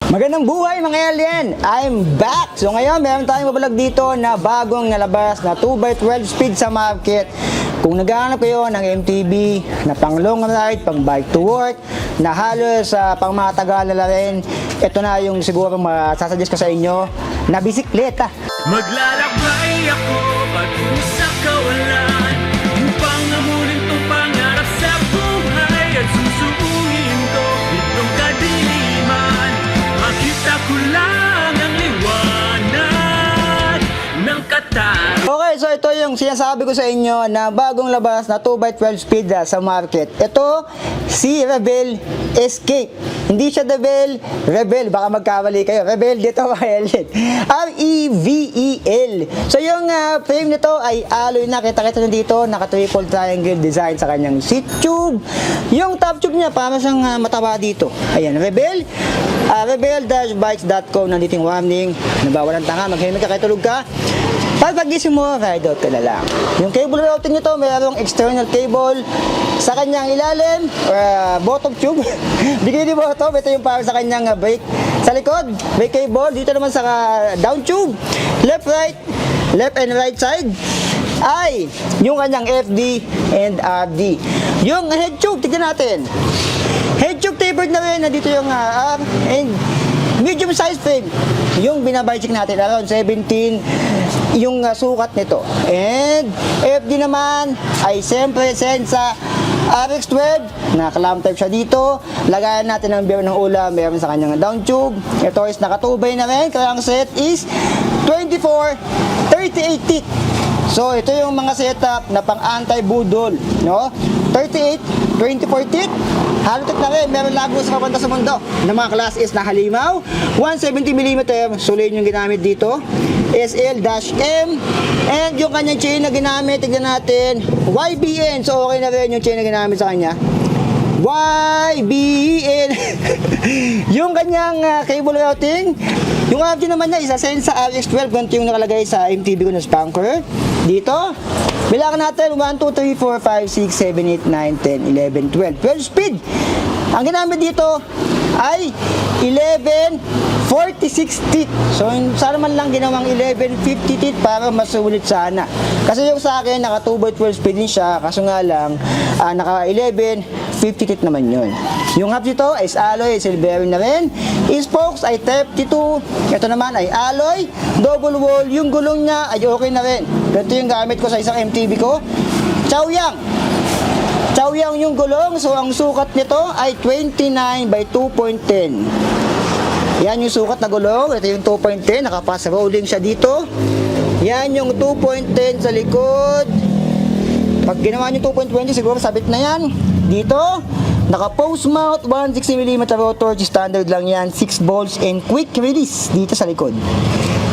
Magandang buhay mga alien! I'm back! So ngayon, meron tayong mabalag dito na bagong nalabas na 2x12 speed sa market. Kung naghahanap kayo ng MTB na pang long ride, pang bike to work, na halos pang matagalan na rin, ito na yung siguro masasuggest ko sa inyo na bisikleta. Maglalakbay ako patungo sa kawalan upang amunin tong pangarap sa buhay at susuungin ko itong kadiliman. Makita ko lang ang liwanag ng katawan. Okay, so ito yung sinasabi ko sa inyo na bagong labas na 2x12 speed sa market. Ito, si Rebel Escape. Hindi siya Rebel, baka magkamali kayo. Rebel dito, R-E-V-E-L. So yung frame nito ay alloy na. Kita-kita nyo dito, naka triple triangle design sa kanyang seat tube. Yung top tube niya, para siyang mataba dito. Ayan, Rebel. Rebel-bikes.com, nandito yung warning. Nabawalan tanga, mag-helmet ka, kahit tulog ka. Pag pagising mo, ride out ka na lang. Yung cable routing nito, mayroong external cable sa kanyang ilalim, bottom tube. Bikini bottom, ito yung para sa kanyang brake. Sa likod, brake cable. Dito naman sa down tube, left and right side ay yung kanyang FD and RD. Yung head tube, tignan natin. Head tube tapered na rin, nandito yung R and medium size frame. Yung binabarchik natin, around 17 yung sukat nito. And FD naman ay siyempre Sensa RX12, naka-clamp type siya dito. Lagayan natin ang beer ng ulam, meron sa kanyang down tube. Ito is nakatubay na rin, crankset is 24-38 teeth. So ito yung mga setup na pang anti-budol, no? 38, 24 teeth, halotek na rin, meron lago sa kabanda sa mundo na mga class is na halimaw, 170mm, sulin yung ginamit dito, SL-M, and yung kanyang chain na ginamit, tignan natin, YBN, so okay na rin yung chain na ginamit sa kanya, YBN. Yung kanyang cable routing, yung RG naman niya, isa Sensa RX12, ganito yung nakalagay sa MTB ko na spanker. Dito, bilangan natin, 1, 2, 3, 4, 5, 6, 7, 8, 9, 10, 11, 12. 12 speed. Ang ginamit dito ay 1146 teeth. So, sana man lang ginawang 1150 teeth para masulit sana. Kasi yung sa akin, naka 2x12 speed din siya. Kaso nga lang, naka 1150 teeth naman yun. Yung hub dito is alloy, silver na rin. Spokes ay 32. Ito naman ay alloy, double wall. Yung gulong niya ay okay na rin. Ganito yung gamit ko sa isang MTB ko. Chaoyang yung gulong. So ang sukat nito ay 29/2.10. Yan yung sukat na gulong. Ito yung 2.10, nakapass rolling siya dito. Yan yung 2.10 sa likod. Pag ginawa nyo 2.20, siguro sabit na yan. Dito, naka-post mount, 160mm rotor, standard lang yan, 6 bolts and quick release dito sa likod.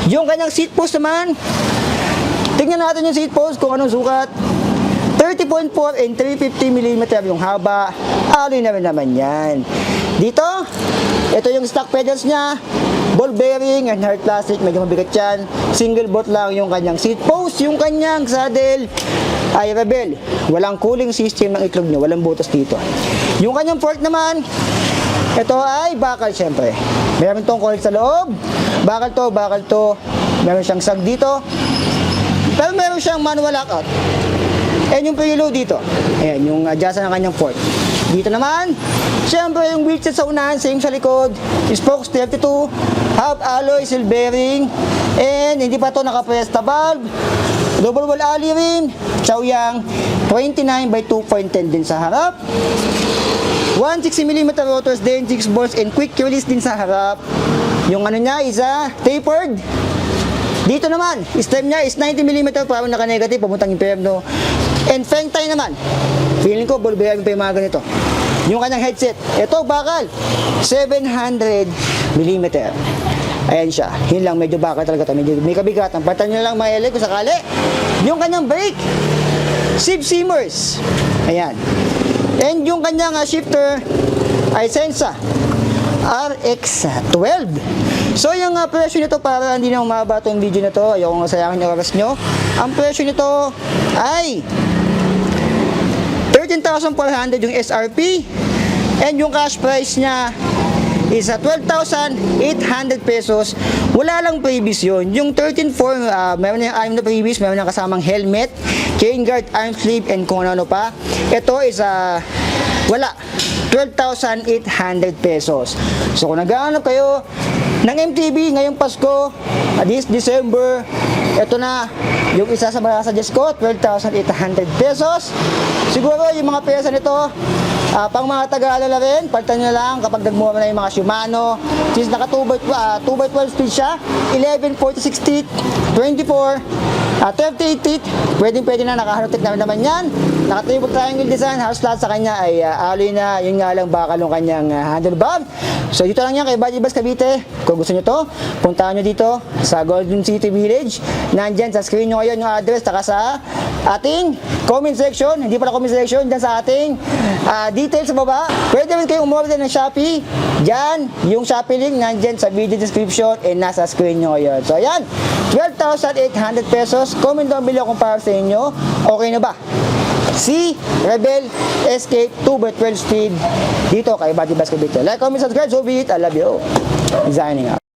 Yung kanyang seat post naman, tingnan natin yung seat post kung anong sukat. 30.4 and 350mm yung haba, alloy na rin naman yan. Dito, ito yung stock pedals niya, ball bearing and hard plastic, medyo mabigat yan. Single bolt lang yung kanyang seat post. Yung kanyang saddle ay Rebel, walang cooling system ng itlog niya, walang butas dito. Yung kanyang fork naman, ito ay bakal syempre. Meron tong coil sa loob, bakal to, meron siyang sag dito, pero meron siyang manual lockout. And yung preload dito, ayan, yung adjust ng kanyang fork. Dito naman, syempre yung wheel set sa unahan, same sa likod, spokes 32, hub alloy, seal bearing, and hindi pa to naka-press na valve, double wall alley rim, Chaoyang, 29/2.10 din sa harap, 160mm rotors din, 6 bolts and quick release din sa harap. Yung ano niya is tapered. Dito naman, stem niya is 90mm, parang naka-negative, pamuntang impyerno. And feng tie naman, feeling ko ball bearing pa yung mga ganito. Yung kanyang headset, ito bakal, 700mm. Ayan siya, yun lang, medyo bakal talaga ito, medyo may kabigatan. Patan nyo lang mga kung sakali. Yung kanyang brake, Sieb Simmers, ayan. And yung kanyang shifter ay Sensa RX12. So yung presyo nito, para hindi na umaba itong video na to, ayaw kong sayangin yung oras nyo. Ang presyo nito ay 13,400 yung SRP, and yung cash price niya is 12,800 pesos. Wala lang previous yun. Yung 13.4, meron na yung anim na previous, meron na kasamang helmet, chain guard, arm sleeve, and kung ano pa. Ito is wala. 12,800 pesos. So kung naghahanap kayo ng MTB ngayong Pasko, this December, ito na yung isa sa mga suggest ko, 12,800 pesos. Siguro yung mga pesa nito, pang mga Tagalala rin, palitan nyo lang kapag nagmuha na yung mga Shimano. Since naka 2x12 speed siya, 11, 46 teeth, 24, 38 teeth, pwede na, naka-halotic naman yan. Naka-triple triangle design, halos lahat sa kanya ay alloy na, yun nga lang bakal yung kanyang handlebar. So dito lang yan kay Buddy Bus Cavite. Kung gusto nyo to, puntahan nyo dito sa Golden City Village. Nandyan sa screen nyo ngayon yung address, taka sa ating comment section, hindi pala comment section, dyan sa ating details sa baba. Pwede rin kayong umorder ng Shopee. Dyan, yung Shopee link nandyan sa video description and nasa screen nyo ngayon. So ayan, 12,800 pesos. Comment down below kung para sa inyo. Okay na ba? Si Rebel Escape 2x12 speed dito kay Buddy Bus Cavite. Like, comment, subscribe, so be it. I love you. Designing out.